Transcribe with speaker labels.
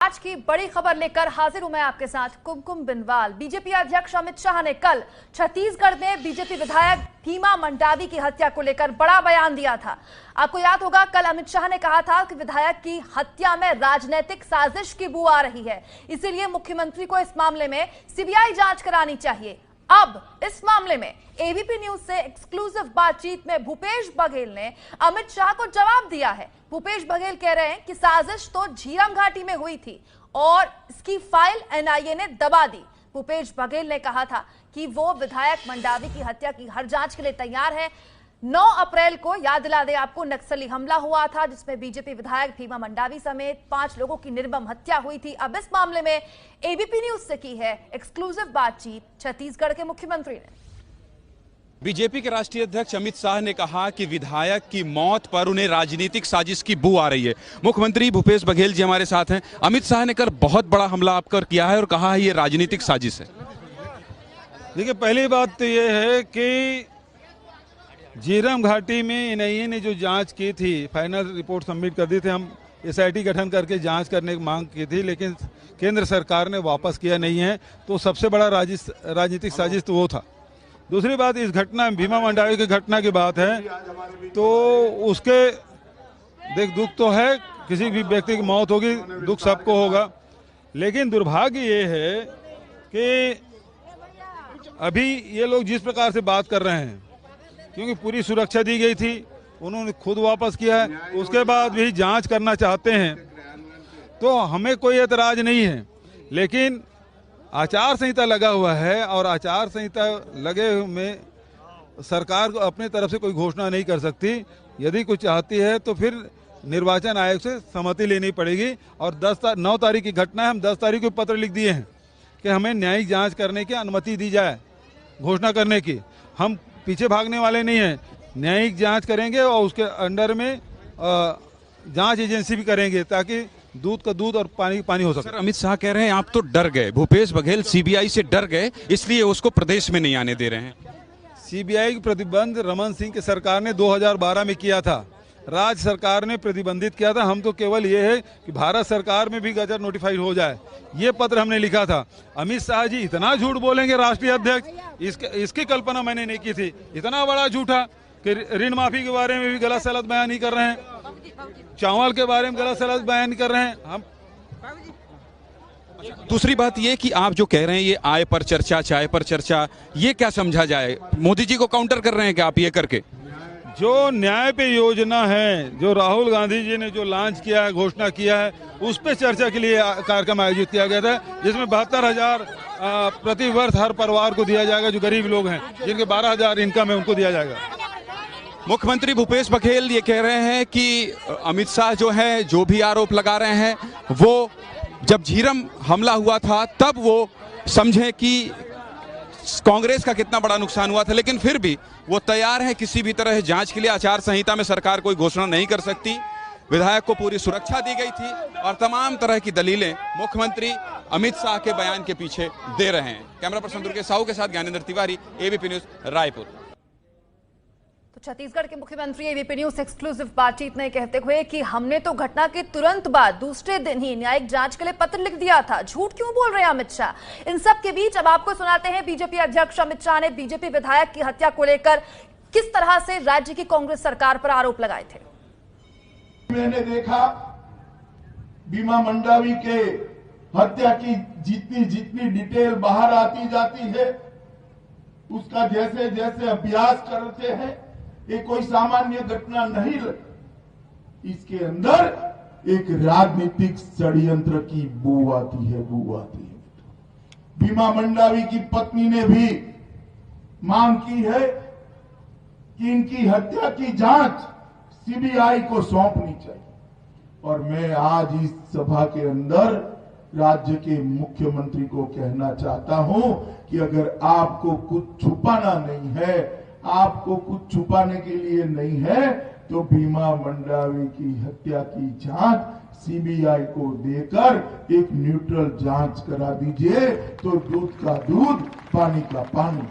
Speaker 1: आज की बड़ी खबर लेकर हाजिर हूं मैं आपके साथ कुमकुम बिनवाल। बीजेपी अध्यक्ष अमित शाह ने कल छत्तीसगढ़ में बीजेपी विधायक भीमा मंडावी की हत्या को लेकर बड़ा बयान दिया था। आपको याद होगा, कल अमित शाह ने कहा था कि विधायक की हत्या में राजनीतिक साजिश की बू आ रही है, इसीलिए मुख्यमंत्री को इस मामले में सीबीआई जांच करानी चाहिए। अब इस मामले में एबीपी न्यूज से एक्सक्लूसिव बातचीत में भूपेश बघेल ने अमित शाह को जवाब दिया है। भूपेश बघेल कह रहे हैं कि साजिश तो झीरम घाटी में हुई थी और इसकी फाइल एनआईए ने दबा दी। भूपेश बघेल ने कहा था कि वो विधायक मंडावी की हत्या की हर जांच के लिए तैयार है। 9 अप्रैल को, याद दिला दे आपको, नक्सली हमला हुआ था जिसमें बीजेपी विधायक भीमा मंडावी समेत 5 लोगों की निर्मम हत्या हुई थी। अब इस मामले में एबीपी न्यूज से की है एक्सक्लूसिव बातचीत छत्तीसगढ़ के मुख्यमंत्री ने।
Speaker 2: बीजेपी के राष्ट्रीय अध्यक्ष अमित शाह ने कहा कि विधायक की मौत पर उन्हें राजनीतिक साजिश की बू आ रही है। मुख्यमंत्री भूपेश बघेल जी हमारे साथ हैं। अमित शाह ने कर बहुत बड़ा हमला आप कर किया है और कहा है ये राजनीतिक साजिश है।
Speaker 3: देखिए, पहली बात तो ये है कि झीरम घाटी में एनआईए ने जो जांच की थी, फाइनल रिपोर्ट सबमिट कर दी थी। हम एसआईटी गठन करके जांच करने की मांग की थी, लेकिन केंद्र सरकार ने वापस किया नहीं है। तो सबसे बड़ा राजनीतिक साजिश तो वो था। दूसरी बात, इस घटना भीमा मंडावी की घटना की बात है तो उसके दुख तो है, किसी भी व्यक्ति की मौत होगी, दुख सबको होगा। लेकिन दुर्भाग्य ये है कि अभी ये लोग जिस प्रकार से बात कर रहे हैं, क्योंकि पूरी सुरक्षा दी गई थी, उन्होंने खुद वापस किया है, उसके बाद भी जांच करना चाहते हैं, तो हमें कोई एतराज नहीं है। लेकिन आचार संहिता लगा हुआ है और आचार संहिता लगे में सरकार को अपने तरफ से कोई घोषणा नहीं कर सकती। यदि कुछ चाहती है तो फिर निर्वाचन आयोग से सहमति लेनी पड़ेगी। और 9 तारीख की घटना है, हम 10 तारीख को पत्र लिख दिए हैं कि हमें न्यायिक जांच करने की अनुमति दी जाए, घोषणा करने की। हम पीछे भागने वाले नहीं हैं, न्यायिक जांच करेंगे और उसके अंडर में जांच एजेंसी भी करेंगे ताकि दूध का दूध और पानी का पानी हो सके।
Speaker 2: सर, अमित शाह कह रहे हैं आप तो डर गए, भूपेश बघेल सीबीआई से डर गए, इसलिए उसको प्रदेश में नहीं आने दे रहे हैं।
Speaker 3: सीबीआई की प्रतिबंध रमन सिंह की सरकार ने 2012 में किया था, राज्य सरकार ने प्रतिबंधित किया था। हम तो केवल ये है कि भारत सरकार में भी गजट नोटिफाइड हो जाए, ये पत्र हमने लिखा था। अमित शाह जी इतना झूठ बोलेंगे राष्ट्रीय अध्यक्ष, इसकी कल्पना मैंने नहीं की थी। इतना बड़ा झूठा कि ऋण माफी के बारे में भी गलत सलत बयान नहीं कर रहे हैं, चावल के बारे में गलत सलत बयान कर रहे हैं हम।
Speaker 2: दूसरी बात ये कि आप जो कह रहे हैं ये आय पर चर्चा, चाय पर चर्चा, ये क्या समझा जाए? मोदी जी को काउंटर कर रहे हैं क्या आप ये करके?
Speaker 3: जो न्याय पे योजना है, जो राहुल गांधी जी ने जो लॉन्च किया है, घोषणा किया है, उस पे चर्चा के लिए कार्यक्रम आयोजित किया गया था, जिसमें 72,000 प्रति वर्ष हर परिवार को दिया जाएगा। जो गरीब लोग हैं, जिनके 12,000 इनकम है, उनको दिया जाएगा।
Speaker 2: मुख्यमंत्री भूपेश बघेल ये कह रहे हैं कि अमित शाह जो है, जो भी आरोप लगा रहे हैं, वो जब झीरम हमला हुआ था तब वो समझे कि कांग्रेस का कितना बड़ा नुकसान हुआ था, लेकिन फिर भी वो तैयार है किसी भी तरह जांच के लिए। आचार संहिता में सरकार कोई घोषणा नहीं कर सकती, विधायक को पूरी सुरक्षा दी गई थी और तमाम तरह की दलीलें मुख्यमंत्री अमित शाह के बयान के पीछे दे रहे हैं। कैमरा पर्सन दुर्गेश साहू के साथ ज्ञानेंद्र तिवारी, एबीपी न्यूज, रायपुर।
Speaker 1: तो छत्तीसगढ़ के मुख्यमंत्री एबीपी न्यूज से एक्सक्लूसिव बातचीत में कहते हुए कि हमने तो घटना के तुरंत बाद दूसरे दिन ही न्यायिक जांच के लिए पत्र लिख दिया था। झूठ क्यों बोल रहे हैं अमित शाह? इन सब के बीच अब आपको सुनाते हैं बीजेपी अध्यक्ष अमित शाह ने बीजेपी विधायक की हत्या को लेकर किस तरह से राज्य की कांग्रेस सरकार पर आरोप लगाए थे।
Speaker 4: मैंने देखा भीमा मंडावी के हत्या की जितनी डिटेल बाहर आती जाती है, उसका जैसे जैसे अभ्यास करते हैं, ये कोई सामान्य घटना नहीं लगी। इसके अंदर एक राजनीतिक षड्यंत्र की बू आती है। भीमा मंडावी की पत्नी ने भी मांग की है कि इनकी हत्या की जांच सीबीआई को सौंपनी चाहिए। और मैं आज इस सभा के अंदर राज्य के मुख्यमंत्री को कहना चाहता हूं कि अगर आपको कुछ छुपाना नहीं है, आपको कुछ छुपाने के लिए नहीं है, तो भीमा मंडावी की हत्या की जांच सीबीआई को देकर एक न्यूट्रल जांच करा दीजिए, तो दूध का दूध, पानी का पानी।